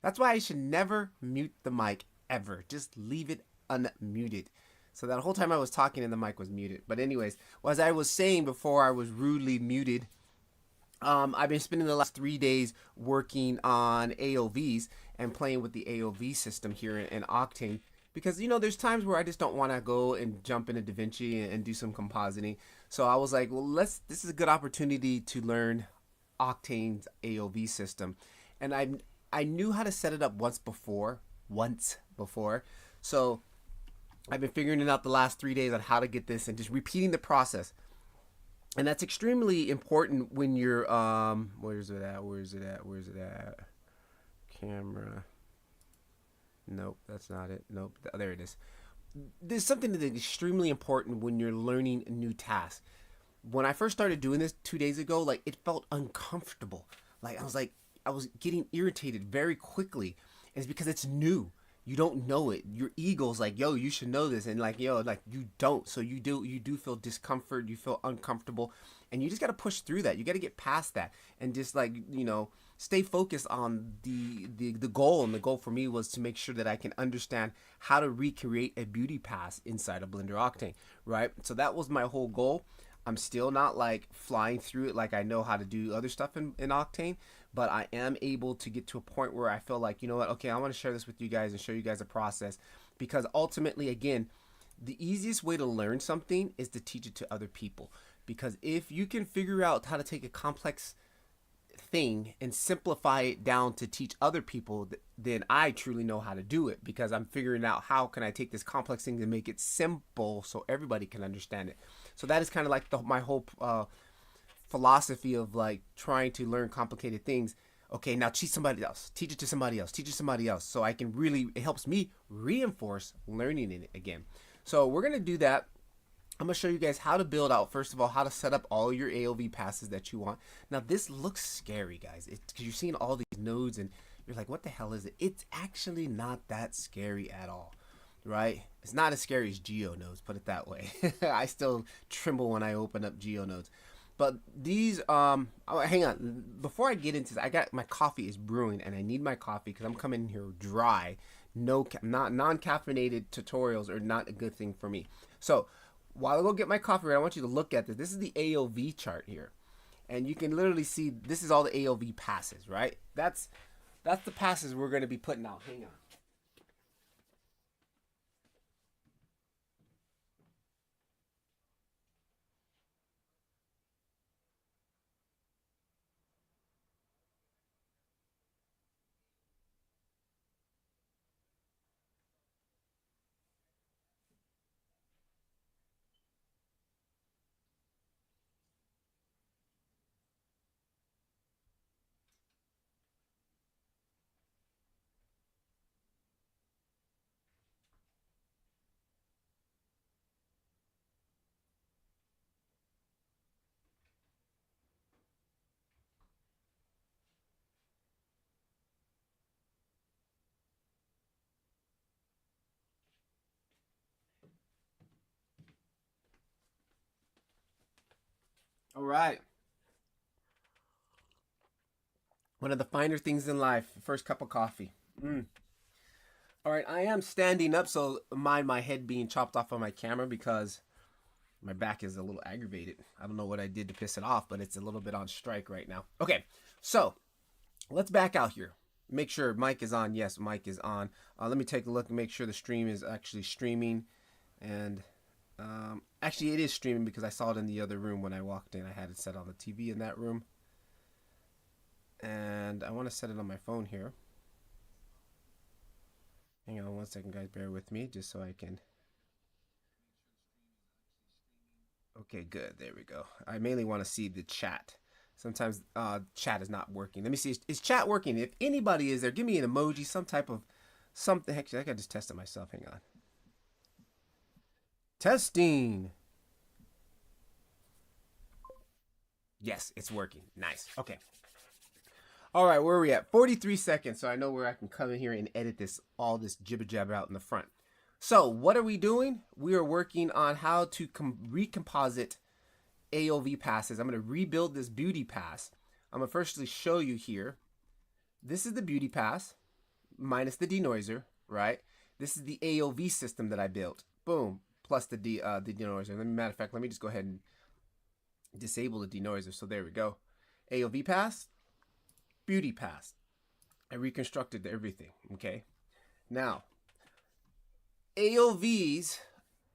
That's why I should never mute the mic ever. Just leave it unmuted. So that whole time I was talking and the mic was muted. But anyways, well, as I was saying before I was rudely muted, I've been spending the last 3 days working on AOVs and playing with the AOV system here in Octane. Because there's times where I just don't want to go and jump into DaVinci and do some compositing. So I was like, well, this is a good opportunity to learn Octane's AOV system, and I knew how to set it up once before. So I've been figuring it out the last 3 days on how to get this and just repeating the process. And that's extremely important when you're where's it at? Camera. Nope, that's not it. Nope, there it is. There's something that's extremely important when you're learning new tasks. When I first started doing this 2 days ago, like it felt uncomfortable. Like I was getting irritated very quickly. And it's because it's new. You don't know it. Your ego's like, yo, you should know this, and like, yo, like you don't. So you do feel discomfort. You feel uncomfortable, and you just got to push through that. You got to get past that, and just like stay focused on the goal. And the goal for me was to make sure that I can understand how to recreate a beauty pass inside of Blender Octane, right? So that was my whole goal. I'm still not like flying through it like I know how to do other stuff in Octane, but I am able to get to a point where I feel like, you know what, okay, I want to share this with you guys and show you guys a process, because ultimately, again, the easiest way to learn something is to teach it to other people. Because if you can figure out how to take a complex thing and simplify it down to teach other people, then I truly know how to do it, because I'm figuring out how can I take this complex thing and make it simple so everybody can understand it. So that is kind of like my whole philosophy of like trying to learn complicated things. Okay, now teach somebody else, teach it to somebody else, teach it to somebody else, so I can really, it helps me reinforce learning it again. So we're gonna do that. I'm going to show you guys how to build out, first of all, how to set up all your AOV passes that you want. Now, this looks scary, guys, because you're seeing all these nodes and you're like, what the hell is it? It's actually not that scary at all, right? It's not as scary as Geo nodes, put it that way. I still tremble when I open up Geo nodes. But these, oh, hang on. Before I get into this, my coffee is brewing, and I need my coffee because I'm coming in here dry. Not non-caffeinated tutorials are not a good thing for me. So, while I go get my coffee, I want you to look at this. This is the AOV chart here. And you can literally see this is all the AOV passes, right? That's the passes we're going to be putting out. Hang on. All right. One of the finer things in life, first cup of coffee. All right, I am standing up, so mind my head being chopped off on my camera because my back is a little aggravated. I don't know what I did to piss it off, but it's a little bit on strike right now. Okay, so let's back out here. Make sure mic is on. Yes, mic is on. Let me take a look and make sure the stream is actually streaming. And actually, it is streaming because I saw it in the other room when I walked in. I had it set on the TV in that room. And I want to set it on my phone here. Hang on one second, guys. Bear with me just so I can. Okay, good. There we go. I mainly want to see the chat. Sometimes chat is not working. Let me see. Is chat working? If anybody is there, give me an emoji, some type of something. Actually, I can just test it myself. Hang on. Testing. Yes, it's working. Nice. Okay. All right, where are we at? 43 seconds. So I know where I can come in here and edit all this jibber jabber out in the front. So what are we doing? We are working on how to recomposite AOV passes. I'm going to rebuild this beauty pass. I'm going to firstly show you here. This is the beauty pass. minus the denoiser, right? This is the AOV system that I built. Boom, plus the denoiser. Matter of fact, let me just go ahead and disable the denoiser. So there we go. AOV pass, beauty pass. I reconstructed everything, okay? Now, AOVs,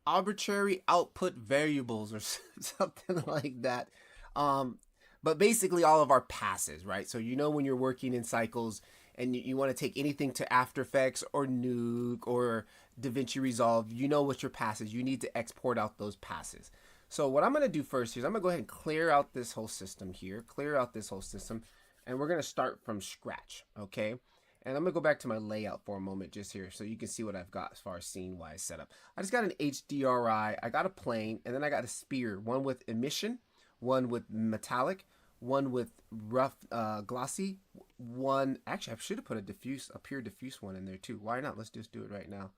arbitrary output variables or something like that. But basically all of our passes, right? So you know when you're working in cycles and you want to take anything to After Effects or Nuke or DaVinci Resolve, you know what your passes. You need to export out those passes. So what I'm going to do first is I'm going to go ahead and clear out this whole system here. Clear out this whole system. And we're going to start from scratch, okay? And I'm going to go back to my layout for a moment just here so you can see what I've got as far as scene-wise setup. I just got an HDRI, I got a plane, and then I got a spear. One with emission, one with metallic, one with rough glossy, one... Actually, I should have put a pure diffuse one in there too. Why not? Let's just do it right now.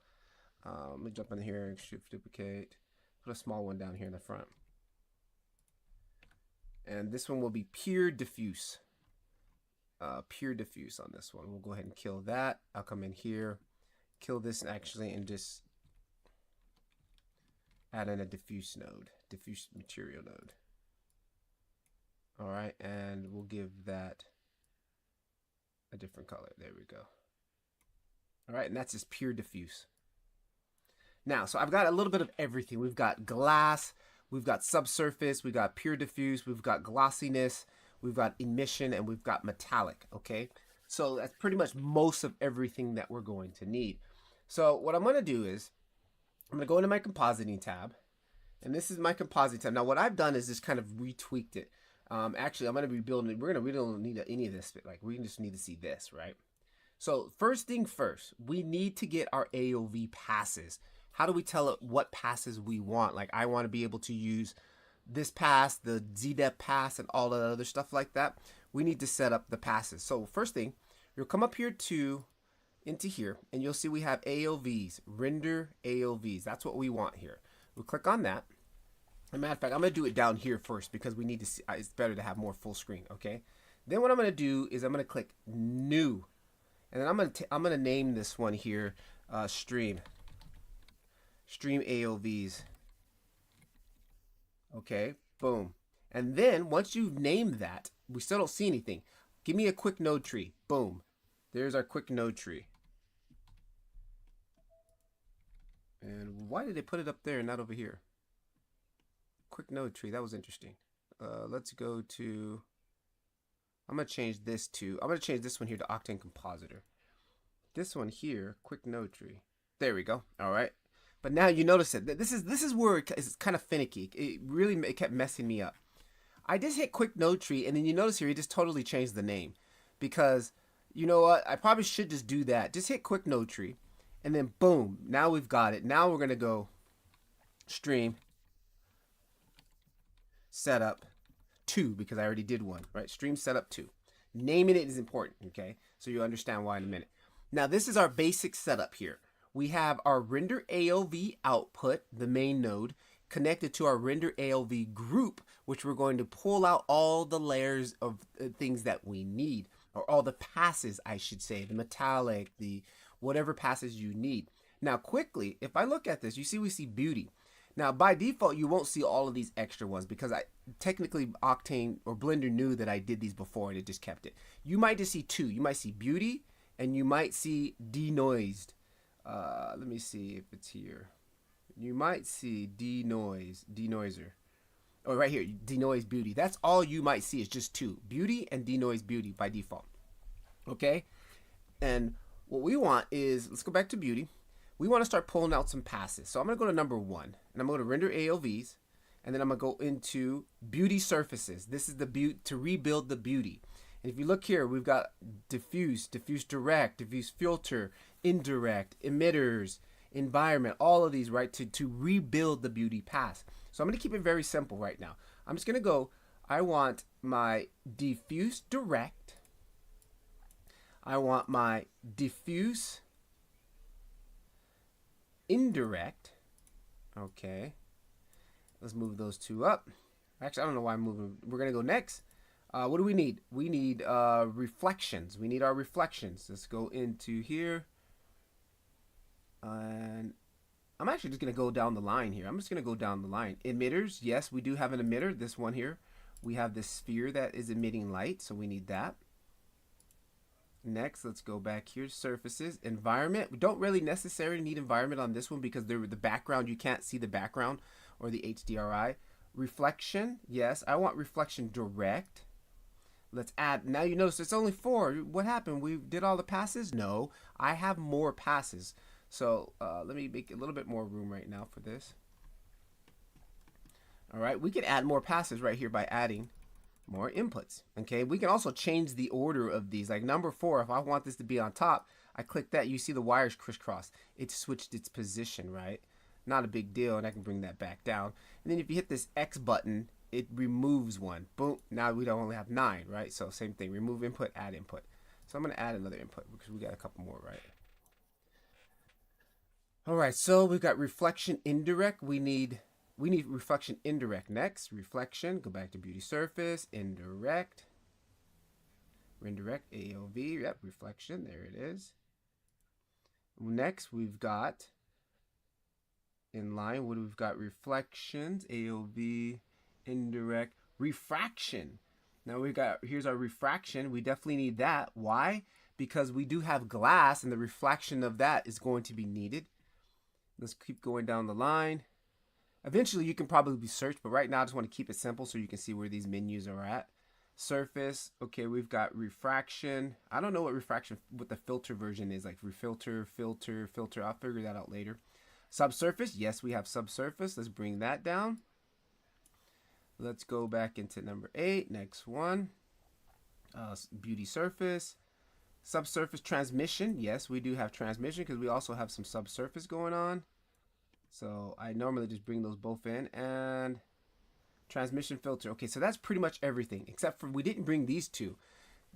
Let me jump in here and shift duplicate. Put a small one down here in the front. And this one will be pure diffuse. Pure diffuse on this one. We'll go ahead and kill that. I'll come in here, kill this actually, and just add in a diffuse node, diffuse material node. All right, and we'll give that a different color. There we go. All right, and that's just pure diffuse. Now, so I've got a little bit of everything. We've got glass, we've got subsurface, we've got pure diffuse, we've got glossiness, we've got emission, and we've got metallic, okay? So that's pretty much most of everything that we're going to need. So what I'm going to do is I'm going to go into my compositing tab, and this is my composite tab. Now what I've done is just kind of retweaked it. Actually, I'm going to be building it. We don't need any of this, but like we just need to see this, right? So first thing first, we need to get our AOV passes. How do we tell it what passes we want? Like I want to be able to use this pass, the ZDEP pass, and all the other stuff like that. We need to set up the passes. So first thing, you'll come up here into here, and you'll see we have AOVs, render AOVs. That's what we want here. We'll click on that. As a matter of fact, I'm going to do it down here first because we need to see, it's better to have more full screen, okay? Then what I'm going to do is I'm going to click new. And then I'm going to name this one here stream AOVs. Okay, boom. And then once you've named that, we still don't see anything. Give me a quick node tree. Boom. There's our quick node tree. And why did they put it up there and not over here? Quick node tree. That was interesting. Let's go to... I'm going to change this one here to Octane Compositor. This one here, quick node tree. There we go. All right. But now you notice it. This is where it's kind of finicky. It kept messing me up. I just hit quick node tree, and then you notice here, it just totally changed the name. Because, you know what? I probably should just do that. Just hit quick node tree, and then boom. Now we've got it. Now we're going to go stream setup 2, because I already did one, right? Stream setup 2. Naming it is important, okay? So you'll understand why in a minute. Now, this is our basic setup here. We have our render AOV output, the main node, connected to our render AOV group, which we're going to pull out all the layers of things that we need, or all the passes, I should say, the metallic, the whatever passes you need. Now, quickly, if I look at this, we see beauty. Now, by default, you won't see all of these extra ones because technically Octane or Blender knew that I did these before and it just kept it. You might just see 2. You might see beauty and you might see denoised. Let me see if it's here. You might see denoiser. Oh, right here, denoise beauty. That's all you might see is just 2. Beauty and denoise beauty by default. Okay? And what we want is, let's go back to beauty. We want to start pulling out some passes. So I'm going to go to number 1, and I'm going to render AOVs, and then I'm going to go into beauty surfaces. This is the beauty to rebuild the beauty. And if you look here, we've got diffuse, diffuse direct, diffuse filter, indirect, emitters, environment, all of these, right, to rebuild the beauty pass. So I'm going to keep it very simple right now. I'm just going to go, I want my diffuse direct. I want my diffuse indirect. Okay. Let's move those 2 up. Actually, I don't know why I'm moving. We're going to go next. What do we need? We need reflections. We need our reflections. Let's go into here. And I'm actually just going to go down the line here. I'm just going to go down the line. Emitters, yes, we do have an emitter. This one here. We have this sphere that is emitting light, so we need that. Next, let's go back here. Surfaces, environment. We don't really necessarily need environment on this one because the background, you can't see the background or the HDRI. Reflection, yes, I want reflection direct. Let's add, now you notice it's only 4. What happened? We did all the passes? No, I have more passes. So let me make a little bit more room right now for this. All right, we can add more passes right here by adding more inputs. Okay, we can also change the order of these. Like number 4, if I want this to be on top, I click that, you see the wires crisscross. It switched its position, right? Not a big deal, and I can bring that back down. And then if you hit this X button, it removes one. Boom, now we don't only have 9, right? So same thing, remove input, add input. So I'm gonna add another input because we got a couple more, right? All right, so we've got reflection indirect. We need reflection indirect. Next, reflection, go back to beauty surface, indirect, indirect, AOV, yep, reflection, there it is. Next, we've got in line, what we've got? Reflections, AOV, indirect, refraction. Now we got, here's our refraction. We definitely need that. Why? Because we do have glass and the reflection of that is going to be needed. Let's keep going down the line. Eventually you can probably search, but right now I just want to keep it simple so you can see where these menus are at. Surface, okay, we've got refraction. I don't know what refraction, what the filter version is, like refilter, filter, filter. I'll figure that out later. Subsurface, yes, we have subsurface. Let's bring that down. Let's go back into number 8. Next one, beauty surface. Subsurface transmission, yes, we do have transmission because we also have some subsurface going on. So I normally just bring those both in. And transmission filter. Okay, so that's pretty much everything except for we didn't bring these two.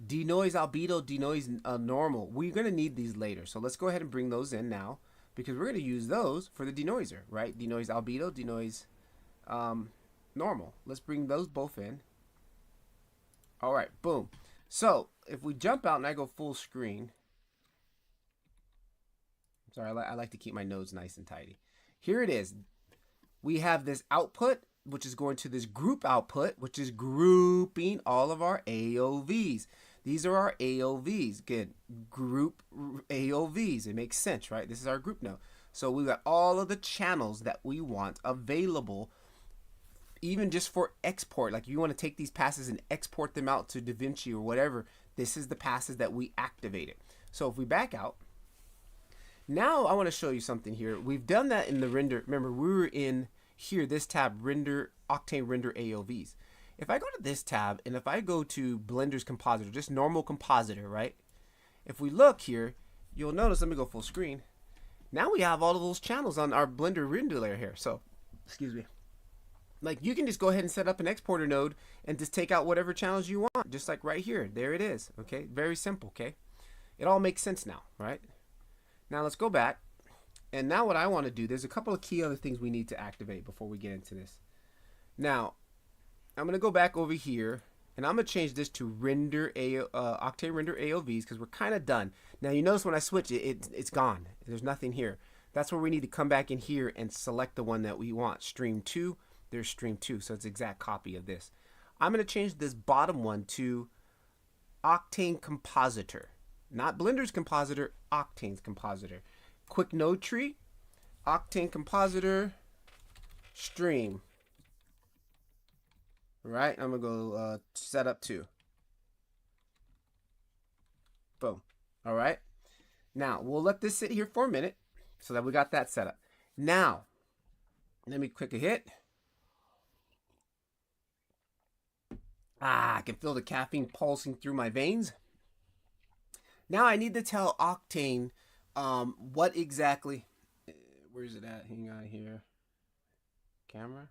Denoise albedo, denoise normal. We're going to need these later. So let's go ahead and bring those in now because we're going to use those for the denoiser, right? Denoise albedo, denoise normal. Let's bring those both in. All right, boom. So if we jump out and I go full screen, sorry, I like to keep my nodes nice and tidy. Here it is. We have this output, which is going to this group output, which is grouping all of our AOVs. These are our AOVs. Good. Group AOVs. It makes sense, right? This is our group node. So we've got all of the channels that we want available, even just for export. Like you want to take these passes and export them out to DaVinci or whatever, this is the passes that we activated. So if we back out, now I want to show you something here. We've done that in the render. Remember, we were in here, this tab, render, Octane render AOVs. If I go to this tab and if I go to Blender's compositor, just normal compositor, right? If we look here, you'll notice, let me go full screen. Now we have all of those channels on our Blender render layer here. So, excuse me. Like you can just go ahead and set up an exporter node and just take out whatever channels you want, just like right here. There it is. Okay, very simple. Okay, it all makes sense now, right? Now let's go back, and now what I want to do, there's a couple of key other things we need to activate before we get into this. Now I'm gonna go back over here and I'm gonna change this to render Octane render AOVs because we're kind of done. Now you notice when I switch it, it's gone. There's nothing here. That's where we need to come back in here and select the one that we want. Stream 2. There's stream 2, so it's an exact copy of this. I'm going to change this bottom one to Octane Compositor. Not Blender's Compositor, Octane's Compositor. Quick node tree, Octane Compositor, stream. Right, I'm going to go set up 2. Boom. All right. Now, we'll let this sit here for a minute so that we got that set up. Now, let me quick a hit. I can feel the caffeine pulsing through my veins. Now I need to tell Octane what exactly, where's it at? Hang on here. Camera.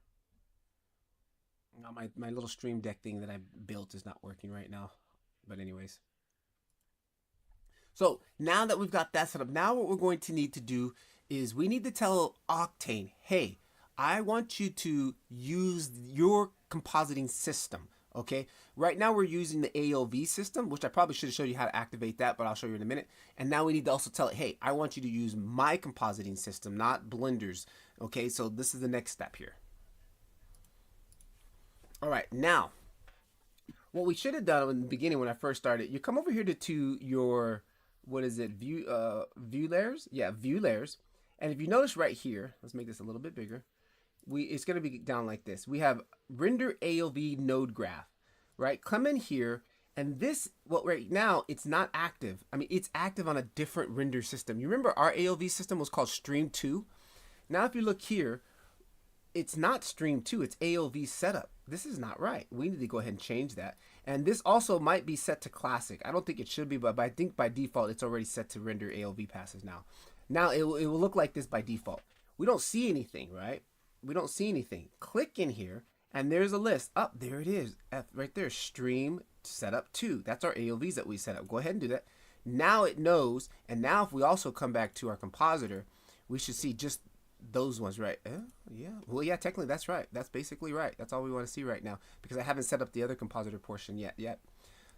My little stream deck thing that I built is not working right now. But anyways. So now that we've got that set up, now what we're going to need to do is we need to tell Octane, hey, I want you to use your compositing system. Okay, right now we're using the AOV system, which I probably should have showed you how to activate that, but I'll show you in a minute. And now we need to also tell it, hey, I want you to use my compositing system, not Blender's. Okay, so this is the next step here. All right, now what we should have done in the beginning when I first started, you come over here to your, what is it, view layers? Yeah, view layers. And if you notice right here, let's make this a little bit bigger. It's going to be down like this. We have render AOV node graph, right? Come in here, and this, well, right now it's not active. I mean, it's active on a different render system. You remember our AOV system was called Stream 2? Now if you look here, it's not Stream 2, it's AOV setup. This is not right. We need to go ahead and change that. And this also might be set to classic. I don't think it should be, but I think by default it's already set to render AOV passes now. Now it will look like this by default. We don't see anything, right? We don't see anything. Click in here, and there's a list. Up there it is, right there. Stream setup 2. That's our AOVs that we set up. Go ahead and do that. Now it knows, and now if we also come back to our compositor, we should see just those ones, right? Yeah. Well, yeah. Technically, that's right. That's basically right. That's all we want to see right now because I haven't set up the other compositor portion yet.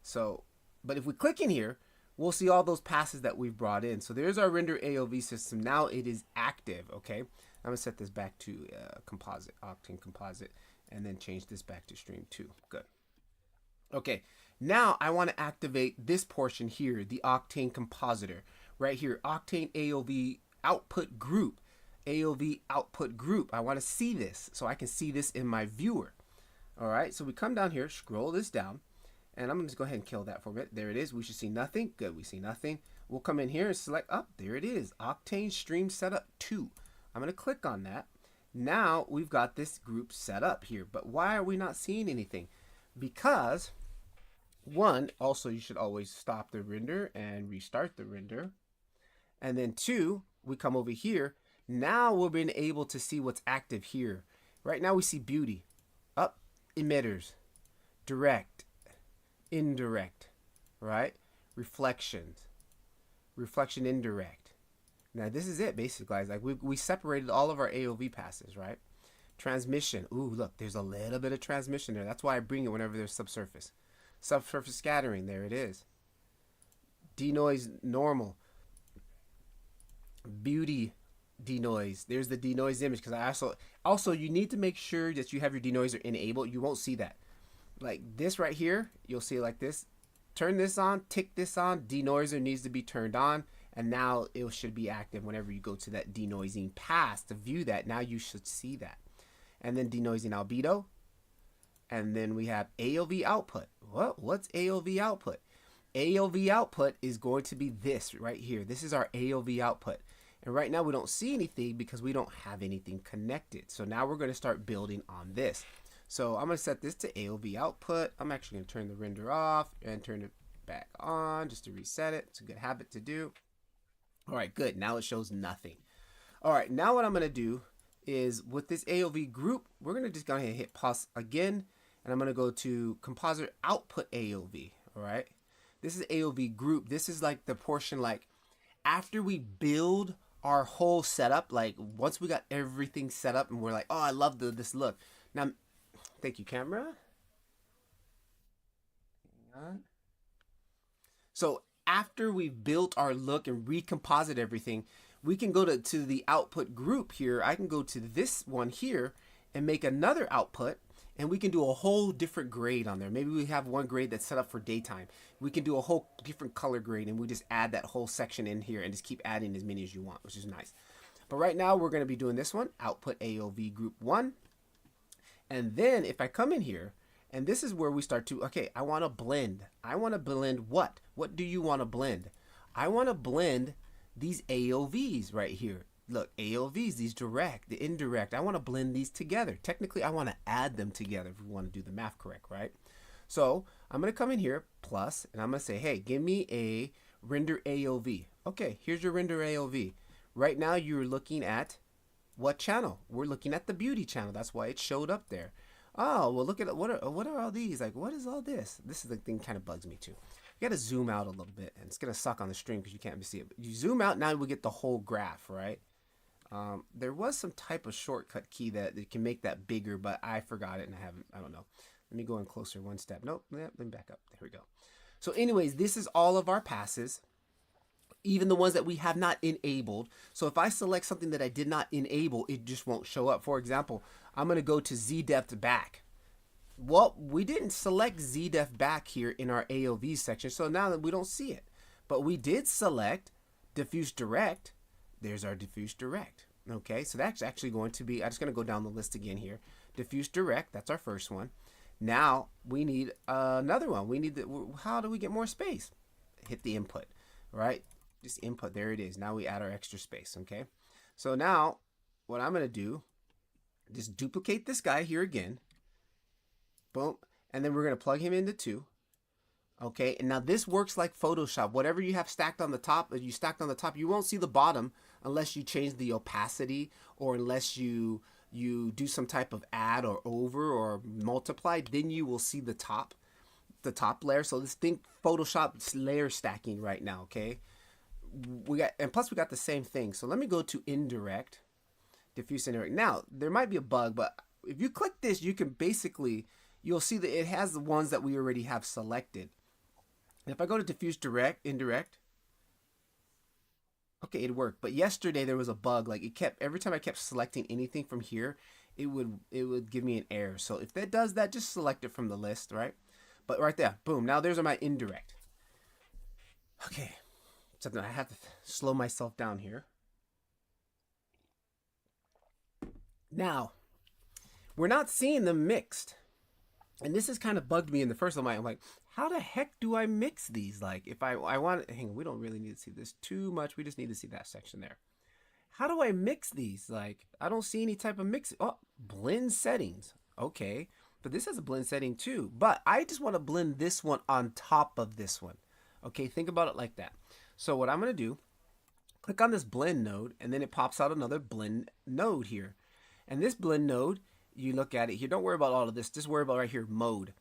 So, but if we click in here, we'll see all those passes that we've brought in. So there's our render AOV system. Now it is active. Okay. I'm gonna set this back to composite, Octane composite, and then change this back to Stream 2. Good. Okay, now I want to activate this portion here, the Octane compositor. Right here, Octane AOV output group. AOV output group. I want to see this so I can see this in my viewer. All right, so we come down here, scroll this down, and I'm going to just go ahead and kill that for a minute. There it is. We should see nothing. Good, we see nothing. We'll come in here and select, there it is, Octane Stream Setup 2. I'm going to click on that. Now we've got this group set up here, but why are we not seeing anything? Because, one, also you should always stop the render and restart the render. And then two, we come over here. Now we're being able to see what's active here. Right now we see beauty, up, emitters, direct, indirect, right? Reflections, reflection indirect. Now this is it basically, guys. Like we separated all of our AOV passes, right? Transmission. Ooh, look, there's a little bit of transmission there. That's why I bring it whenever there's subsurface. Subsurface scattering, there it is. Denoise normal. Beauty denoise. There's the denoise image because I also you need to make sure that you have your denoiser enabled. You won't see that. Like this right here, you'll see it like this. Turn this on, tick this on. Denoiser needs to be turned on. And now it should be active whenever you go to that denoising pass to view that. Now you should see that. And then denoising albedo. And then we have AOV output. What's AOV output? AOV output is going to be this right here. This is our AOV output. And right now we don't see anything because we don't have anything connected. So now we're going to start building on this. So I'm going to set this to AOV output. I'm actually going to turn the render off and turn it back on just to reset it. It's a good habit to do. All right, good. Now it shows nothing. All right, now what I'm going to do is with this AOV group, we're going to just go ahead and hit pause again. And I'm going to go to compositor output AOV. All right. This is AOV group. This is like the portion like after we build our whole setup, like once we got everything set up and we're like, oh, I love this look. Now, thank you, camera. Hang on. So after we've built our look and recomposite everything, we can go to the output group here. I can go to this one here and make another output, and we can do a whole different grade on there. Maybe we have one grade that's set up for daytime. We can do a whole different color grade, and we just add that whole section in here and just keep adding as many as you want, which is nice. But right now we're going to be doing this one, output AOV group 1. And then if I come in here, and this is where we start to, okay, I want to blend. I want to blend what? What do you want to blend? I want to blend these AOVs right here. Look, AOVs, these direct, the indirect. I want to blend these together. Technically, I want to add them together if we want to do the math correct, right? So I'm going to come in here, plus, and I'm going to say, hey, give me a render AOV. Okay, here's your render AOV. Right now, you're looking at what channel? We're looking at the beauty channel. That's why it showed up there. Oh, well, look at what are all these? Like, what is all this? This is the thing kind of bugs me too. You got to zoom out a little bit, and it's going to suck on the stream because you can't see it. But you zoom out, now we get the whole graph, right? There was some type of shortcut key that can make that bigger, but I forgot it and I don't know. Let me go in closer one step. Nope, let me back up. There we go. So anyways, this is all of our passes, even the ones that we have not enabled. So if I select something that I did not enable, it just won't show up. For example, I'm going to go to Z-depth back. Well, we didn't select Z-depth back here in our AOV section, so now that we don't see it. But we did select diffuse direct. There's our diffuse direct. Okay, so that's actually going to be, I'm just going to go down the list again here. Diffuse direct, that's our first one. Now we need another one. We need how do we get more space? Hit the input, right? Just input, there it is. Now we add our extra space, okay? So now what I'm going to do, just duplicate this guy here again. Boom. And then we're going to plug him into 2. Okay, and now this works like Photoshop. Whatever you have stacked on the top, you won't see the bottom unless you change the opacity, or unless you do some type of add or over or multiply. Then you will see the top layer. So let's think Photoshop layer stacking right now. Okay, and plus we got the same thing. So let me go to indirect, diffuse indirect. Now there might be a bug, but if you click this, you can basically, you'll see that it has the ones that we already have selected. If I go to diffuse direct, indirect, okay, it worked. But yesterday there was a bug. Like it kept, every time I kept selecting anything from here, it would give me an error. So if that does that, just select it from the list, right? But right there, boom. Now there's my indirect. Okay, so I have to slow myself down here. Now, we're not seeing them mixed. And this has kind of bugged me in the first one. I'm like, how the heck do I mix these? Like, if I want, hang on, we don't really need to see this too much. We just need to see that section there. How do I mix these? Like, I don't see any type of mix. Oh, blend settings. Okay, but this has a blend setting too. But I just want to blend this one on top of this one. Okay, think about it like that. So what I'm going to do, click on this blend node, and then it pops out another blend node here. And this blend node, you look at it here, don't worry about all of this, just worry about right here, mode.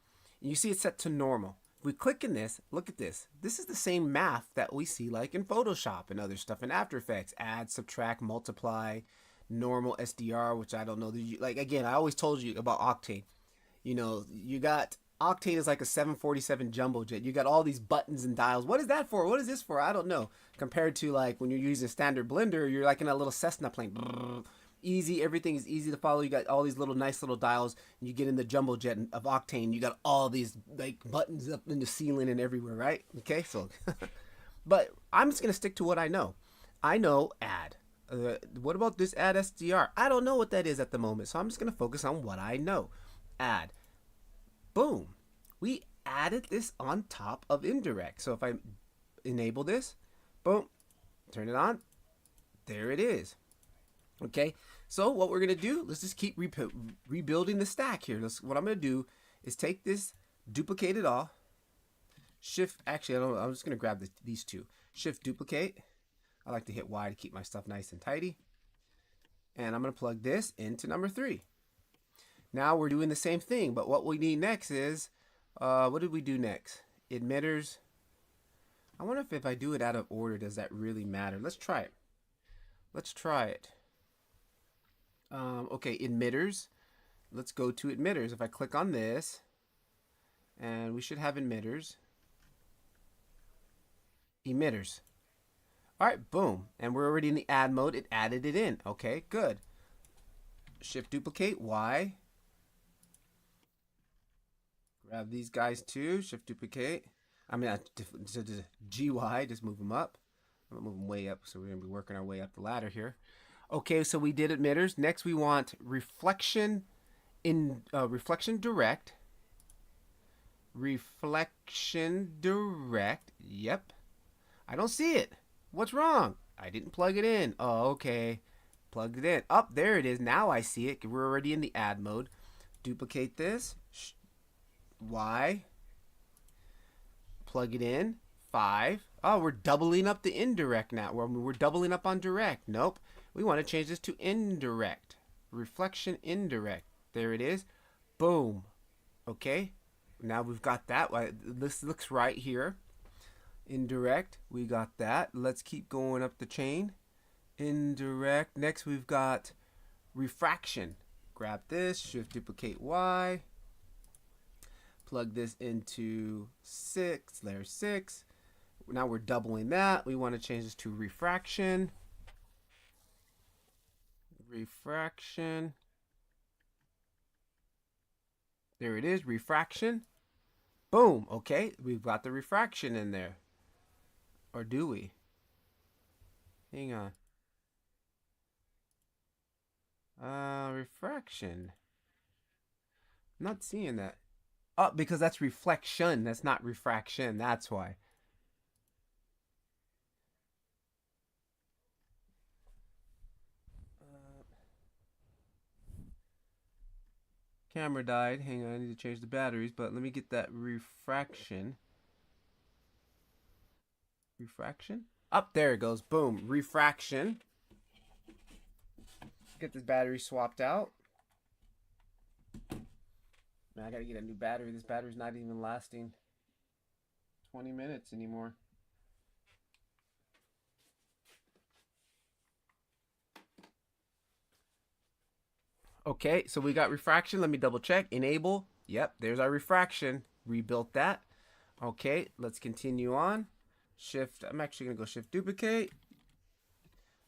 And you see it's set to normal. If we click in this, look at this. This is the same math that we see like in Photoshop and other stuff in After Effects. Add, subtract, multiply, normal, SDR, which I don't know. Like, again, I always told you about Octane. You know, you got, Octane is like a 747 jumbo jet. You got all these buttons and dials. What is that for? What is this for? I don't know. Compared to like when you're using standard Blender, you're like in a little Cessna plane. Easy, everything is easy to follow. You got all these little nice little dials, and you get in the jumbo jet of Octane, you got all these like buttons up in the ceiling and everywhere, right? Okay, so but I'm just gonna stick to what I know. I know add. What about this add SDR? I don't know what that is at the moment, so I'm just gonna focus on what I know. Add. Boom. We added this on top of indirect. So if I enable this, boom, turn it on, there it is. Okay, so what we're gonna do, let's just keep rebuilding the stack here. What I'm gonna do is take this, duplicate it all, shift, actually I'm just gonna grab these two, shift duplicate. I like to hit Y to keep my stuff nice and tidy. And I'm gonna plug this into number 3. Now we're doing the same thing, but what we need next is, what did we do next? Emitters. I wonder if I do it out of order, does that really matter? Let's try it. Let's try it. Okay, emitters. Let's go to emitters. If I click on this, and we should have emitters. Emitters. All right, boom. And we're already in the add mode. It added it in. Okay, good. Shift duplicate, Y. Grab these guys too. Shift duplicate. I mean, GY, just move them up. I'm gonna move them way up, so we're gonna be working our way up the ladder here. Okay, so we did emitters. Next, we want reflection reflection direct. Reflection direct. Yep. I don't see it. What's wrong? I didn't plug it in. Oh, okay. Plugged it in. Up there it is. Now I see it. We're already in the add mode. Duplicate this. Y. Plug it in. 5. Oh, we're doubling up the indirect now. We're doubling up on direct. Nope. We want to change this to indirect. Reflection indirect. There it is. Boom. Okay. Now we've got that. This looks right here. Indirect. We got that. Let's keep going up the chain. Indirect. Next we've got refraction. Grab this. Shift duplicate Y. Plug this into layer 6. Now we're doubling that. We want to change this to refraction. Refraction. There it is, refraction. Boom. Okay, we've got the refraction in there. Or do we? Hang on. Refraction. I'm not seeing that. Oh, because that's reflection. That's not refraction. That's why. Camera died. Hang on, I need to change the batteries, but let me get that refraction. Refraction? Up there it goes. Boom. Refraction. Get this battery swapped out. Man, I gotta get a new battery. This battery's not even lasting 20 minutes anymore. Okay, so we got refraction. Let me double check. Enable. Yep, there's our refraction. Rebuilt that. Okay, let's continue on. Shift. I'm actually going to go shift duplicate.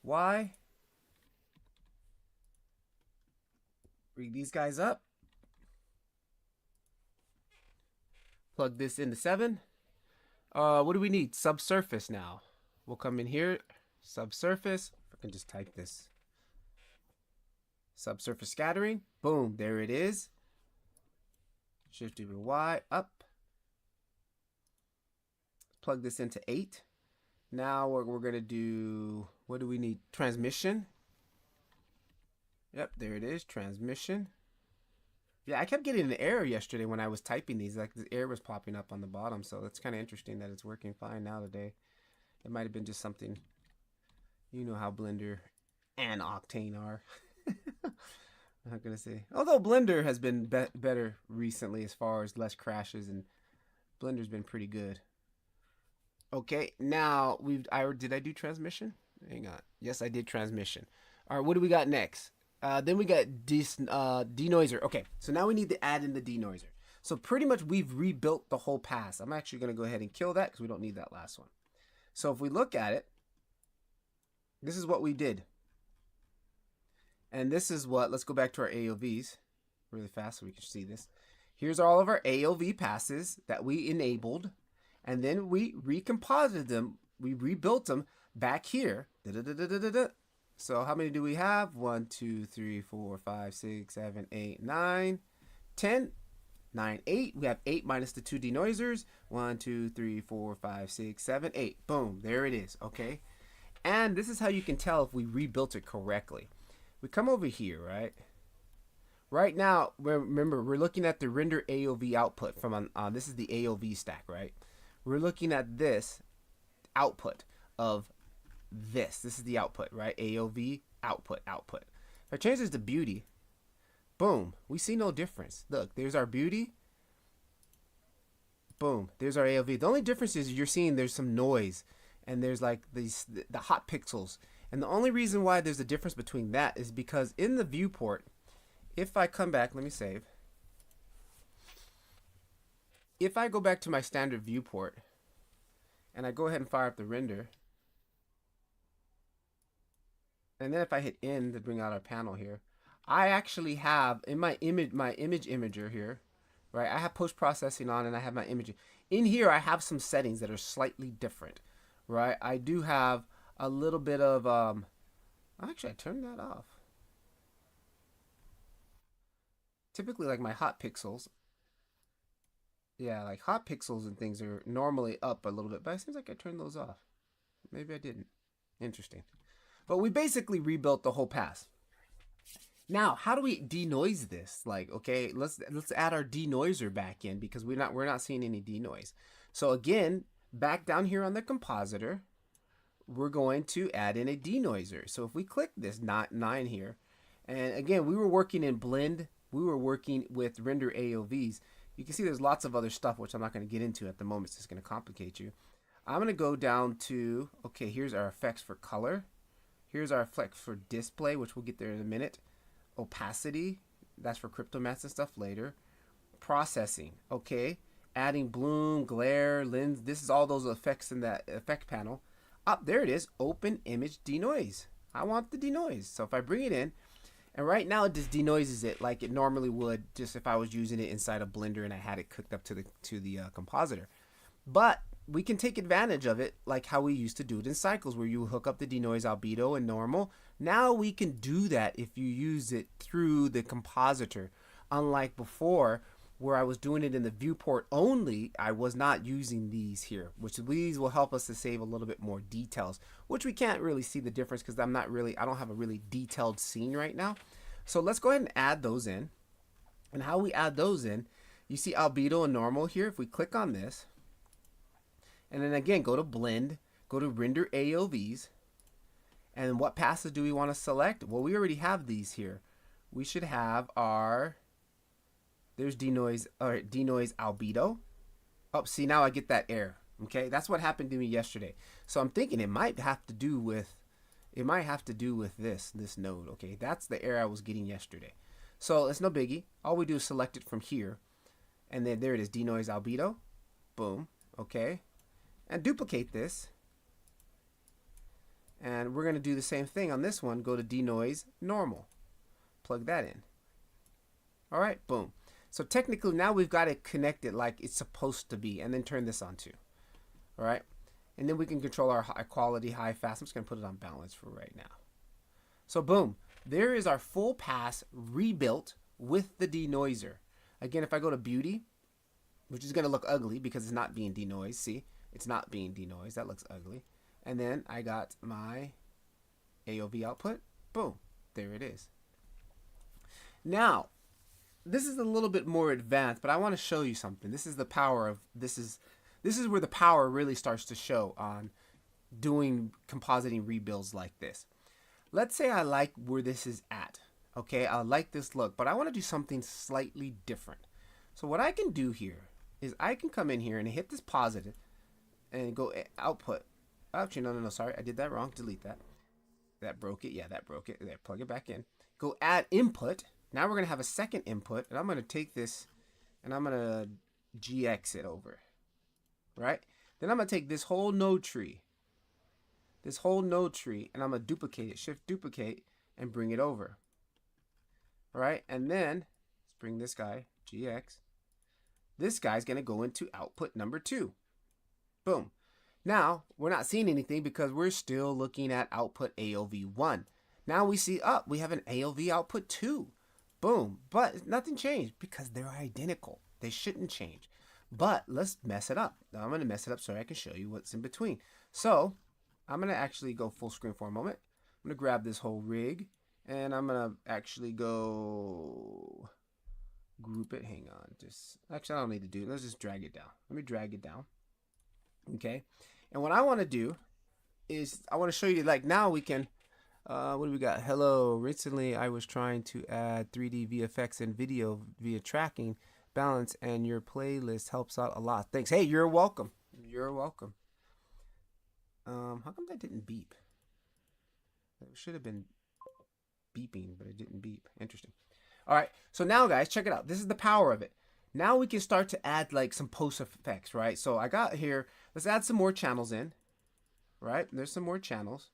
Y. Rig these guys up. Plug this into 7. What do we need? Subsurface now. We'll come in here. Subsurface. I can just type this. Subsurface scattering. Boom. There it is. Shift over Y. Up. Plug this into 8. Now we're going to do, what do we need? Transmission. Yep, there it is. Transmission. Yeah, I kept getting an error yesterday when I was typing these. Like the error was popping up on the bottom. So it's kind of interesting that it's working fine now today. It might have been just something. You know how Blender and Octane are. I'm not going to say. Although Blender has been better recently as far as less crashes. And Blender's been pretty good. Okay, now did I do transmission? Hang on. Yes, I did transmission. All right, what do we got next? Then we got denoiser. Okay, so now we need to add in the denoiser. So pretty much we've rebuilt the whole pass. I'm actually going to go ahead and kill that because we don't need that last one. So if we look at it, this is what we did. And this is what, let's go back to our AOVs really fast so we can see this. Here's all of our AOV passes that we enabled. And then we recomposited them. We rebuilt them back here. So how many do we have? 1, 2, 3, 4, 5, 6, 7, 8, 9, 10, 9, 8. We have 8 minus the 2 denoisers. 1, 2, 3, 4, 5, 6, 7, 8. Boom. There it is. Okay. And this is how you can tell if we rebuilt it correctly. We come over here, right? Right now, remember, we're looking at the render AOV output from this is the AOV stack, right? We're looking at this output of this. This is the output, right? AOV, output. If I change this to beauty, boom, we see no difference. Look, there's our beauty. Boom, there's our AOV. The only difference is you're seeing there's some noise and there's like the hot pixels. And the only reason why there's a difference between that is because in the viewport, if I come back, let me save. If I go back to my standard viewport and I go ahead and fire up the render, and then if I hit N to bring out our panel here, I actually have in my image imager here, right? I have post processing on and I have my image. In here, I have some settings that are slightly different, right? I do have a little bit of, actually I turned that off. Typically like my hot pixels. Yeah, like hot pixels and things are normally up a little bit, but it seems like I turned those off. Maybe I didn't. Interesting. But we basically rebuilt the whole pass. Now, how do we denoise this? Like, okay, let's add our denoiser back in because we're not seeing any denoise. So again, back down here on the compositor, we're going to add in a denoiser. So if we click this 9 here, and again, we were working in blend, we were working with render AOVs. You can see there's lots of other stuff, which I'm not going to get into at the moment. It's just going to complicate you. I'm going to go down to, okay, here's our effects for color. Here's our effects for display, which we'll get there in a minute. Opacity, that's for crypto mats and stuff later. processing, okay? Adding bloom, glare, lens. This is all those effects in that effect panel. Up there it is, open image denoise. I want the denoise. So if I bring it in, and right now it just denoises it like it normally would just if I was using it inside a Blender and I had it cooked up to the compositor. But we can take advantage of it like how we used to do it in Cycles, where you hook up the denoise albedo and normal. Now we can do that if you use it through the compositor. Unlike before, where I was doing it in the viewport only, I was not using these here, which these will help us to save a little bit more details, which we can't really see the difference because I don't have a really detailed scene right now. So let's go ahead and add those in. And how we add those in, you see albedo and normal here. If we click on this, and then again, go to blend, go to render AOVs, and what passes do we want to select? Well, we already have these here. We should have our, there's denoise, or denoise albedo. Oh, see, now I get that error. Okay, that's what happened to me yesterday. So I'm thinking it might have to do with, this node. Okay, that's the error I was getting yesterday. So it's no biggie. All we do is select it from here, and then there it is, denoise albedo. Boom. Okay, and duplicate this. And we're going to do the same thing on this one. Go to denoise normal. Plug that in. All right, boom. So technically now we've got it connected like it's supposed to be, and then turn this on too. All right, and then we can control our high quality, high, fast. I'm just going to put it on balance for right now. So boom, there is our full pass rebuilt with the denoiser. Again, if I go to beauty, which is going to look ugly because it's not being denoised. See, it's not being denoised. That looks ugly. And then I got my AOV output. Boom, there it is. Now, this is a little bit more advanced, but I want to show you something. This is the power of, this is where the power really starts to show on doing compositing rebuilds like this. Let's say I like where this is at. Okay, I like this look, but I want to do something slightly different. So what I can do here is I can come in here and hit this positive and go output. Actually, no, sorry, I did that wrong. Delete that. That broke it. Yeah, that broke it. There, plug it back in. Go add input. Now we're going to have a second input, and I'm going to take this, and I'm going to GX it over. Right? Then I'm going to take this whole node tree. And I'm going to duplicate it. Shift duplicate, and bring it over. All right? And then, let's bring this guy, GX. This guy's going to go into output number 2. Boom. Now, we're not seeing anything because we're still looking at output AOV 1. Now we see, we have an AOV output 2. Boom. But nothing changed because they're identical. They shouldn't change. But let's mess it up. Now I'm going to mess it up so I can show you what's in between. So I'm going to actually go full screen for a moment. I'm going to grab this whole rig, and I'm going to actually go group it. Hang on. Actually, I don't need to do it. Let's just drag it down. Let me drag it down. Okay. And what I want to do is I want to show you, like, now we can, what do we got? Hello. Recently, I was trying to add 3D VFX and video via tracking balance, and your playlist helps out a lot. Thanks. Hey, you're welcome. You're welcome. How come that didn't beep? It should have been beeping, but it didn't beep. Interesting. All right. So now, guys, check it out. This is the power of it. Now we can start to add like some post effects, right? So I got here, let's add some more channels in, right? There's some more channels.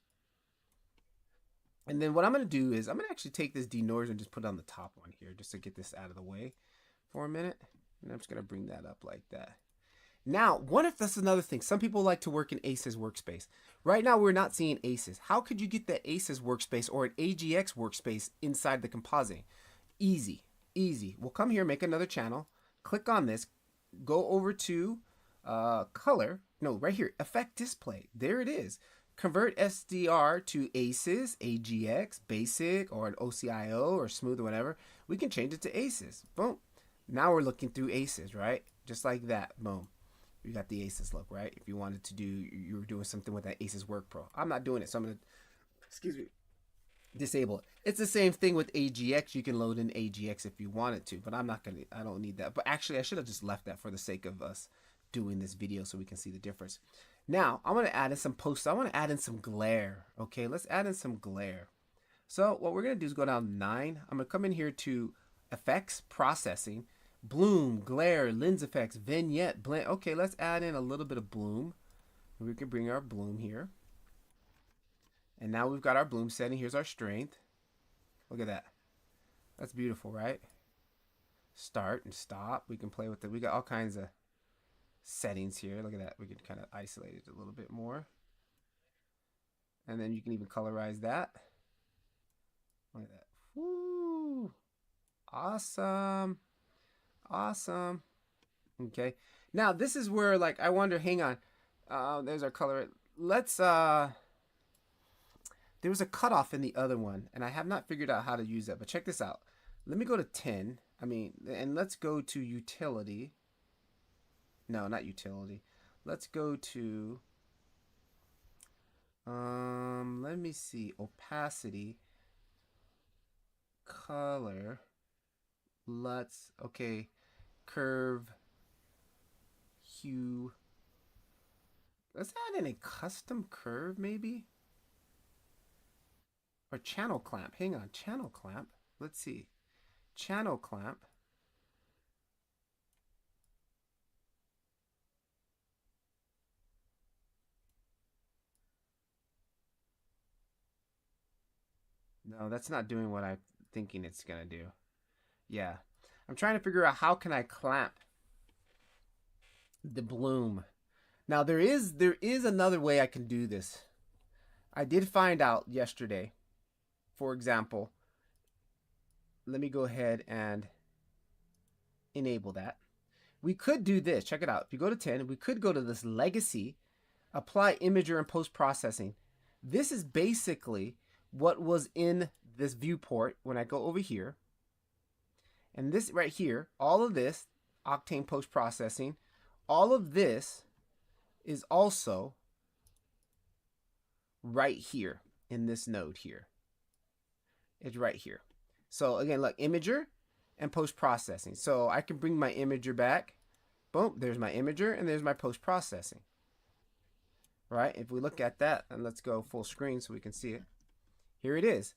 And then what I'm going to do is I'm going to actually take this denoiser and just put it on the top one here just to get this out of the way for a minute. And I'm just going to bring that up like that. Now, what if that's another thing? Some people like to work in ACES workspace. Right now, we're not seeing ACES. How could you get the ACES workspace or an AGX workspace inside the compositing? Easy, easy. We'll come here, make another channel. Click on this, go over to color, no, right here, effect display. There it is. Convert SDR to ACES, AGX, basic, or an OCIO, or smooth, or whatever. We can change it to ACES. Boom. Now we're looking through ACES, right? Just like that. Boom. You got the ACES look, right? If you wanted to do, you were doing something with that ACES Work Pro. I'm not doing it, so I'm going to, excuse me, disable it. It's the same thing with AGX. You can load in AGX if you wanted to, but I'm not going to, I don't need that. But actually, I should have just left that for the sake of us doing this video so we can see the difference. Now, I'm going to add in some posts. I want to add in some glare. Okay, let's add in some glare. So what we're going to do is go down 9. I'm going to come in here to effects, processing. Bloom, glare, lens effects, vignette, blend. Okay, let's add in a little bit of bloom. We can bring our bloom here. And now we've got our bloom setting. Here's our strength. Look at that. That's beautiful, right? Start and stop. We can play with it. We got all kinds of settings here. Look at that. We can kind of isolate it a little bit more. And then you can even colorize that. Look at that. Woo! Awesome. Awesome. Okay. Now this is where, like, I wonder, hang on. There's our color. Let's there was a cutoff in the other one, and I have not figured out how to use that, but check this out. Let me go to 10. And let's go to utility. No, not utility. Let's go to let me see, opacity, color. Okay, curve, hue. Let's add in a custom curve maybe? Or channel clamp. Hang on, channel clamp. Let's see. Channel clamp. No, that's not doing what I'm thinking it's gonna do. Yeah. I'm trying to figure out how can I clamp the bloom. Now there is another way I can do this. I did find out yesterday. For example, let me go ahead and enable that. We could do this. Check it out. If you go to 10, we could go to this legacy, apply imager and post-processing. This is basically what was in this viewport when I go over here. And this right here, all of this, Octane post-processing, all of this is also right here in this node here. It's right here. So again, look, imager and post-processing. So I can bring my imager back. Boom, there's my imager and there's my post-processing. Right? If we look at that, and let's go full screen so we can see it. Here it is.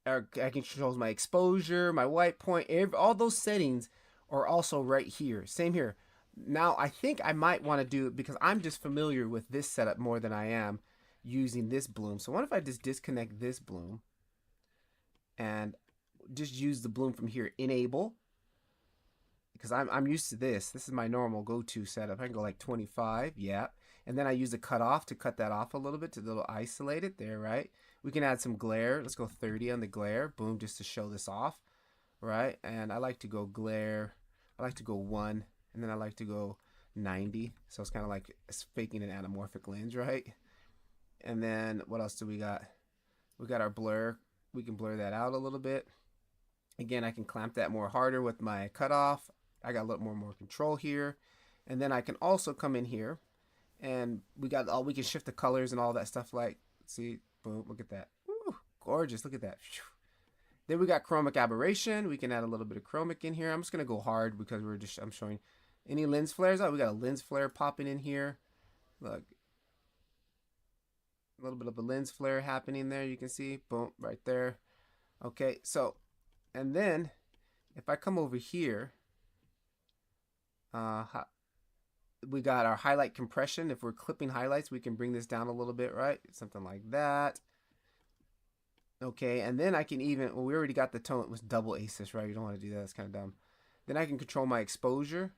I can control my exposure, my white point, all those settings are also right here. Same here. Now, I think I might want to do it because I'm just familiar with this setup more than I am using this bloom. So what if I just disconnect this bloom and just use the bloom from here, enable, because I'm used to this. This is my normal go-to setup. I can go like 25, yeah. And then I use the cutoff to cut that off a little bit to a little isolate it there, right? We can add some glare. Let's go 30 on the glare, boom, just to show this off, right? And I like to go glare. I like to go 1, and then I like to go 90. So it's kind of like faking an anamorphic lens, right? And then what else do we got? We got our blur. We can blur that out a little bit. Again, I can clamp that more harder with my cutoff. I got a little more control here. And then I can also come in here and we can shift the colors and all that stuff, like, see, boom, look at that. Woo, gorgeous, look at that. Then we got chromic aberration. We can add a little bit of chromic in here. I'm just gonna go hard because I'm showing any lens flares. Oh, we got a lens flare popping in here. Look, a little bit of a lens flare happening there. You can see, boom, right there. Okay, so, and then if I come over here, we got our highlight compression. If we're clipping highlights, we can bring this down a little bit, right? Something like that. Okay, and then I can even, well, we already got the tone. It was double ACES, right? You don't want to do that. It's kind of dumb. Then I can control my exposure,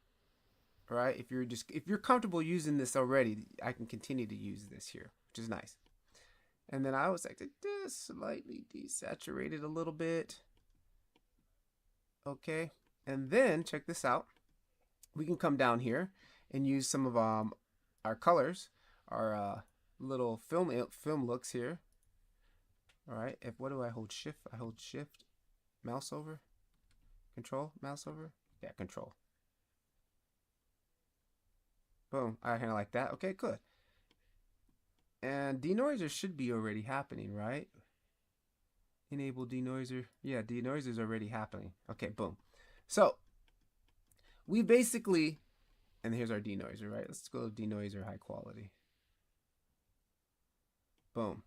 right? If you're comfortable using this already, I can continue to use this here, which is nice. And then I always like to just slightly desaturate it a little bit. Okay, and then check this out. We can come down here and use some of our colors, our little film looks here. All right, what do I hold? Shift. I hold shift, mouse over, control, mouse over. Yeah, control. Boom. I kind of like that. Okay, good. And denoiser should be already happening, right? Enable denoiser. Yeah, denoiser is already happening. Okay, boom. So we basically, and here's our denoiser, right? Let's go denoiser high quality. Boom.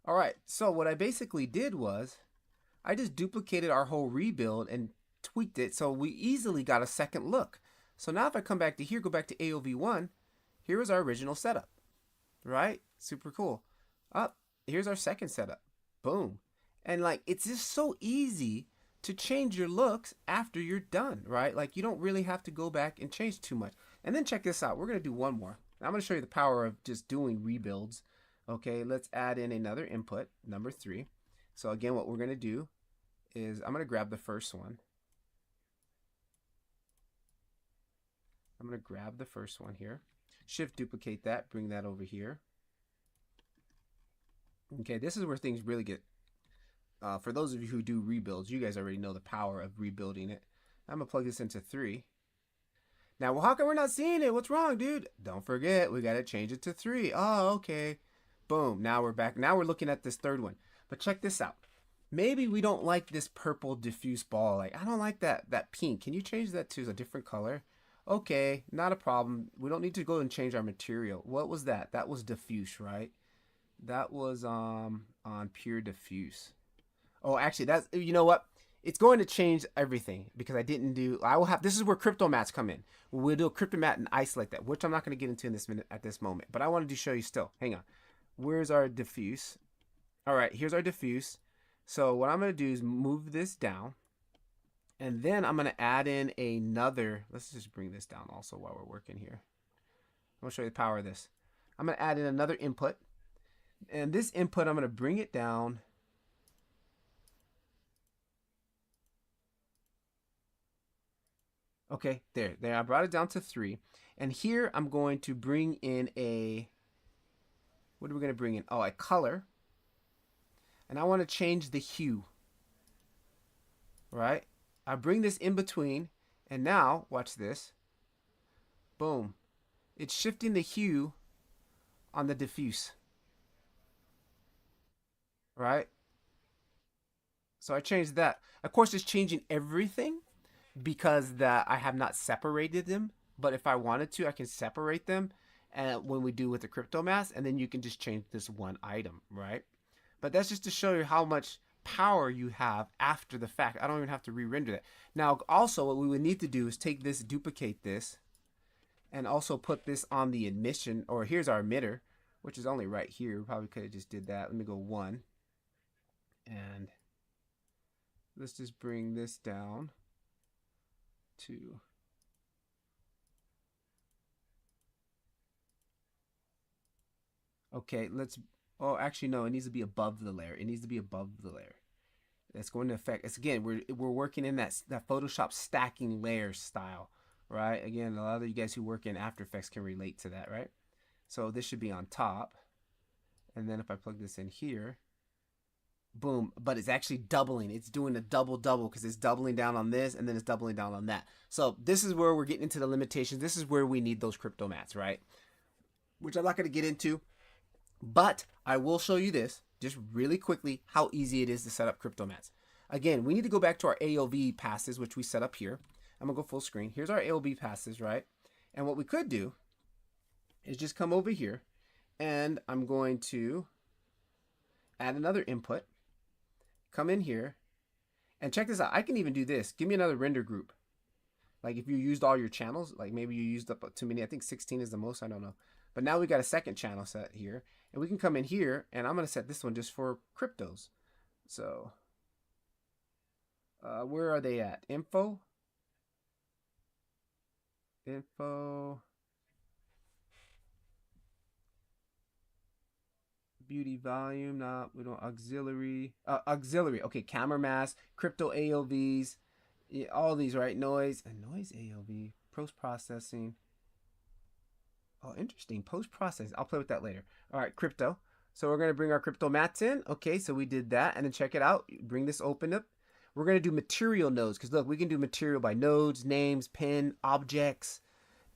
All right, so what I basically did was I just duplicated our whole rebuild and tweaked it, so we easily got a second look. So now if I come back to here, go back to AOV1, here is our original setup, right? Super cool. Up, here's our second setup. Boom. And like, it's just so easy to change your looks after you're done, right? Like, you don't really have to go back and change too much. And then check this out. We're going to do one more. I'm going to show you the power of just doing rebuilds. Okay, let's add in another input, number 3. So again, what we're going to do is I'm going to grab the first one. I'm going to grab the first one here. Shift duplicate that, bring that over here. Okay, this is where things really get, for those of you who do rebuilds, you guys already know the power of rebuilding it. I'm going to plug this into 3. Now, well, how come we're not seeing it? What's wrong, dude? Don't forget, we got to change it to 3. Oh, okay. Boom. Now we're back. Now we're looking at this third one. But check this out. Maybe we don't like this purple diffuse ball. Like, I don't like that pink. Can you change that to a different color? Okay, not a problem. We don't need to go and change our material. What was that? That was diffuse, right? That was on pure diffuse. Oh, actually, that's, you know what? It's going to change everything because I didn't do, I will have, this is where crypto mats come in. We'll do a crypto mat and isolate that, which I'm not going to get into in this minute at this moment, but I wanted to show you still. Hang on. Where's our diffuse? All right, here's our diffuse. So what I'm going to do is move this down, and then I'm going to add in another, let's just bring this down also while we're working here. I'm going to show you the power of this. I'm going to add in another input, and this input, I'm going to bring it down. Okay, there. I brought it down to 3. And here I'm going to bring in a, what are we going to bring in? Oh, a color. And I want to change the hue. Right? I bring this in between. And now, watch this. Boom. It's shifting the hue on the diffuse. Right? So I changed that. Of course, it's changing everything, because that I have not separated them, but if I wanted to, I can separate them, and when we do with the crypto mask, and then you can just change this one item, right? But that's just to show you how much power you have after the fact. I don't even have to re-render that. Now, also what we would need to do is take this, duplicate this, and also put this on the emission, or here's our emitter, which is only right here. We probably could have just did that. Let me go 1, and let's just bring this down to, okay, let's, oh, actually no, it needs to be above the layer. It needs to be above the layer. That's going to affect, it's again, we're working in that Photoshop stacking layers style, right? Again, a lot of you guys who work in After Effects can relate to that, right? So this should be on top, and then if I plug this in here, boom, but it's actually doubling. It's doing a double because it's doubling down on this, and then it's doubling down on that. So this is where we're getting into the limitations. This is where we need those crypto mats, right? Which I'm not going to get into, but I will show you this just really quickly, how easy it is to set up crypto mats. Again, we need to go back to our AOV passes, which we set up here. I'm going to go full screen. Here's our AOV passes, right? And what we could do is just come over here, and I'm going to add another input. Come in here, and check this out. I can even do this. Give me another render group. Like if you used all your channels, like maybe you used up too many. I think 16 is the most. I don't know. But now we got a second channel set here, and we can come in here, and I'm going to set this one just for cryptos. So where are they at? Info. Beauty volume, no, we don't. Auxiliary, okay, camera mask, crypto AOVs, yeah, all these, right? Noise AOV, post processing. Oh, interesting, post processing. I'll play with that later. All right, crypto. So we're gonna bring our crypto mats in. Okay, so we did that, and then check it out. Bring this open up. We're gonna do material nodes, because look, we can do material by nodes, names, pin, objects,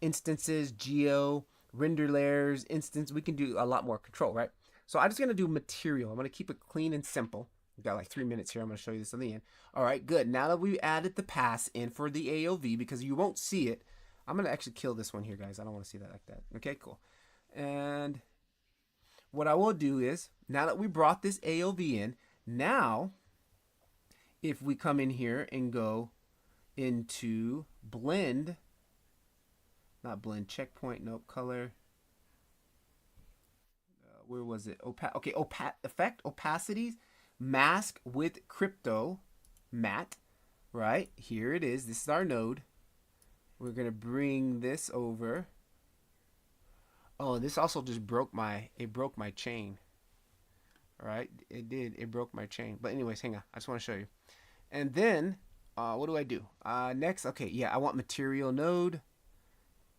instances, geo, render layers, instance. We can do a lot more control, right? So I'm just going to do material. I'm going to keep it clean and simple. We've got like 3 minutes here. I'm going to show you this on the end. All right, good. Now that we added the pass in for the AOV, because you won't see it, I'm going to actually kill this one here, guys. I don't want to see that like that. Okay, cool. And what I will do is, now that we brought this AOV in, now if we come in here and go into blend, not blend, checkpoint, nope, color. Where was it? Okay, effect, opacities, mask with crypto, matte, right? Here it is. This is our node. We're going to bring this over. Oh, this also just broke my chain. All right, it did. It broke my chain. But anyways, hang on. I just want to show you. And then, what do I do? Next, okay, yeah, I want material node.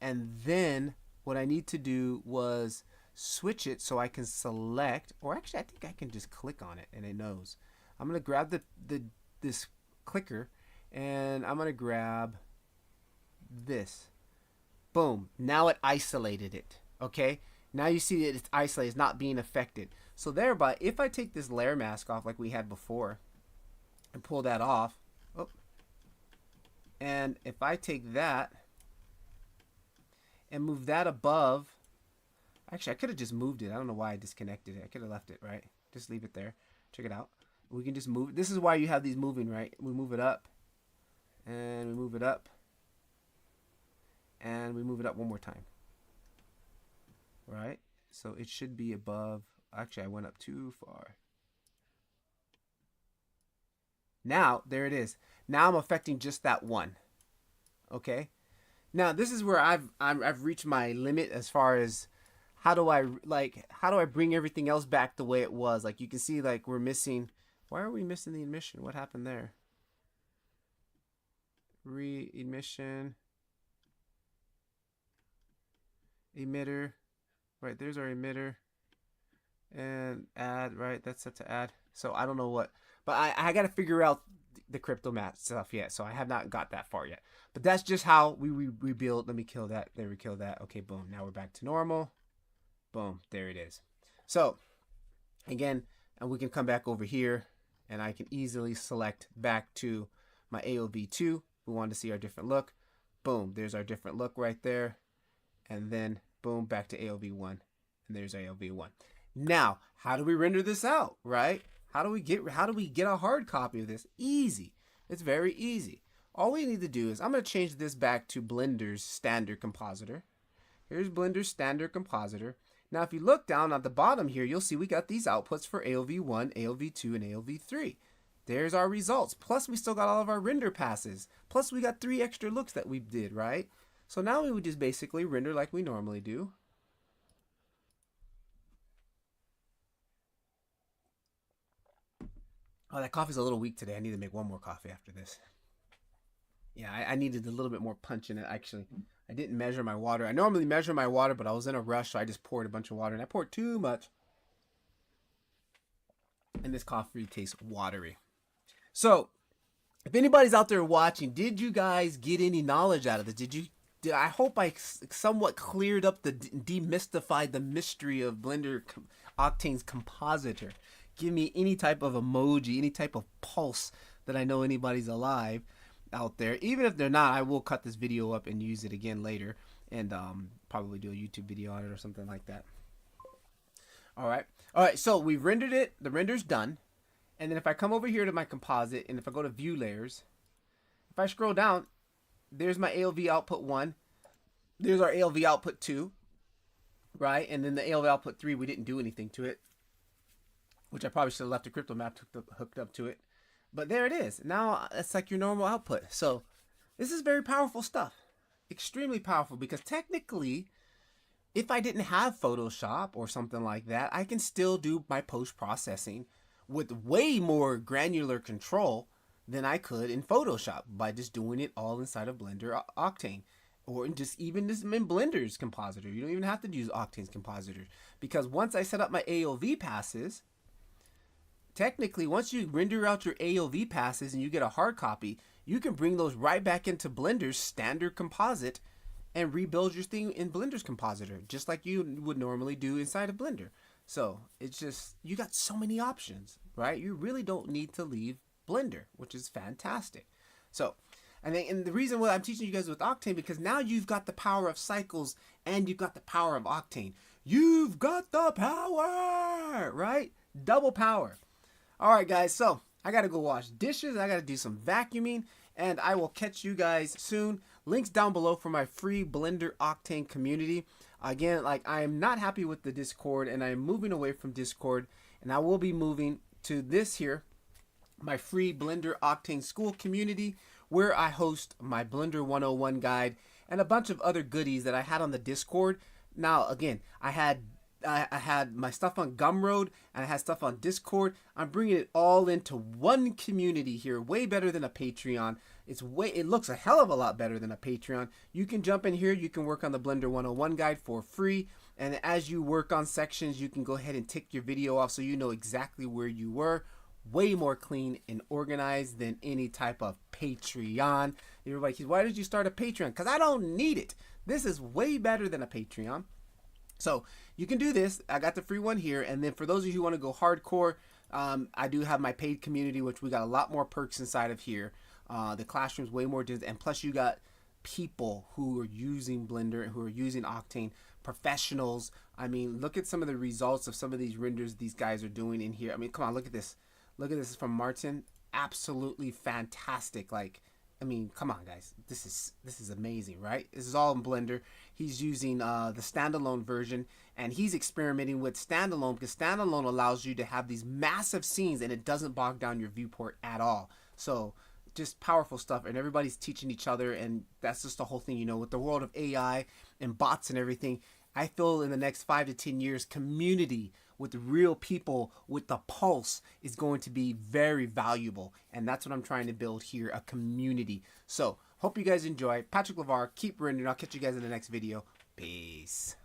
And then what I need to do was switch it so I can select, or actually I think I can just click on it and it knows. I'm going to grab this clicker and I'm going to grab this. Boom. Now it isolated it. Okay. Now you see that it's isolated. It's not being affected. So thereby, if I take this layer mask off like we had before and pull that off, oh, and if I take that and move that above, actually I could have just moved it. I don't know why I disconnected it. I could have left it, right? Just leave it there. Check it out. We can just move. This is why you have these moving, right? We move it up and we move it up and we move it up one more time, right? So it should be above. Actually, I went up too far. Now, there it is. Now I'm affecting just that one. Okay. Now this is where I've reached my limit as far as how do I bring everything else back the way it was. Like you can see, like we're missing. Why are we missing the emission? What happened there? Re-emission. Emitter. Right, there's our emitter. And add, right? That's set to add. So I don't know what, but I got to figure out the crypto math stuff yet. So I have not got that far yet. But that's just how we rebuild. Let me kill that. There we kill that. Okay, boom. Now we're back to normal. Boom. There it is. So again, and we can come back over here and I can easily select back to my AOV2. We want to see our different look. Boom. There's our different look right there. And then boom, back to AOV1. And there's AOV1. Now, how do we render this out, right? How do we get a hard copy of this? Easy. It's very easy. All we need to do is, I'm going to change this back to Blender's standard compositor. Here's Blender's standard compositor. Now, if you look down at the bottom here, you'll see we got these outputs for AOV1, AOV2, and AOV3. There's our results. Plus, we still got all of our render passes. Plus, we got 3 extra looks that we did, right? So now we would just basically render like we normally do. Oh, that coffee's a little weak today. I need to make one more coffee after this. Yeah, I needed a little bit more punch in it, actually. I didn't measure my water. I normally measure my water, but I was in a rush, so I just poured a bunch of water, and I poured too much. And this coffee tastes watery. So, if anybody's out there watching, did you guys get any knowledge out of this? I hope I somewhat cleared up demystified the mystery of Blender Octane's compositor. Give me any type of emoji, any type of pulse that I know anybody's alive out there. Even if they're not, I will cut this video up and use it again later and probably do a YouTube video on it or something like that. All right, so we've rendered it. The render's done. And then if I come over here to my composite and if I go to view layers, if I scroll down, there's my AOV output 1. There's our AOV output 2, right? And then the AOV output 3, we didn't do anything to it, which I probably should have left a crypto map hooked up to it. But there it is. Now it's like your normal output. So this is very powerful stuff. Extremely powerful, because technically, if I didn't have Photoshop or something like that, I can still do my post-processing with way more granular control than I could in Photoshop by just doing it all inside of Blender Octane, or just even just in Blender's compositor. You don't even have to use Octane's compositor, because once I set up my AOV passes, technically once you render out your AOV passes and you get a hard copy, you can bring those right back into Blender's standard composite and rebuild your thing in Blender's compositor, just like you would normally do inside of Blender. So it's just, you got so many options, right? You really don't need to leave Blender, which is fantastic. So, and the reason why I'm teaching you guys with Octane, because now you've got the power of cycles and you've got the power of Octane. You've got the power, right? Double power. All right, guys. So I got to go wash dishes. I got to do some vacuuming. and I will catch you guys soon. Links down below for my free Blender Octane community. Again, like, I am not happy with the Discord, and I am moving away from Discord, and I will be moving to this here, my free Blender Octane Skool community, where I host my Blender 101 guide and a bunch of other goodies that I had on the Discord. Now, again, I had my stuff on Gumroad and I had stuff on Discord. I'm bringing it all into one community here, way better than a Patreon. It looks a hell of a lot better than a Patreon. You can jump in here, you can work on the Blender 101 guide for free, and as you work on sections, you can go ahead and tick your video off so you know exactly where you were. Way more clean and organized than any type of Patreon. Everybody keeps, why did you start a Patreon? Because I don't need it. This is way better than a Patreon. So you can do this. I got the free one here. And then for those of you who want to go hardcore, I do have my paid community, which we got a lot more perks inside of here. The classroom's way more dense. And plus you got people who are using Blender and who are using Octane, professionals. I mean, look at some of the results of some of these renders these guys are doing in here. I mean, come on, look at this. Look at this from Martin. Absolutely fantastic. Like, I mean, come on, guys. This is amazing, right? This is all in Blender. He's using the standalone version, and he's experimenting with standalone because standalone allows you to have these massive scenes, and it doesn't bog down your viewport at all. So, just powerful stuff, and everybody's teaching each other, and that's just the whole thing, you know, with the world of AI and bots and everything. I feel in the next 5 to 10 years, community with real people with the pulse is going to be very valuable. And that's what I'm trying to build here, a community. So, hope you guys enjoy. Patrick LeVar, keep rendering. I'll catch you guys in the next video. Peace.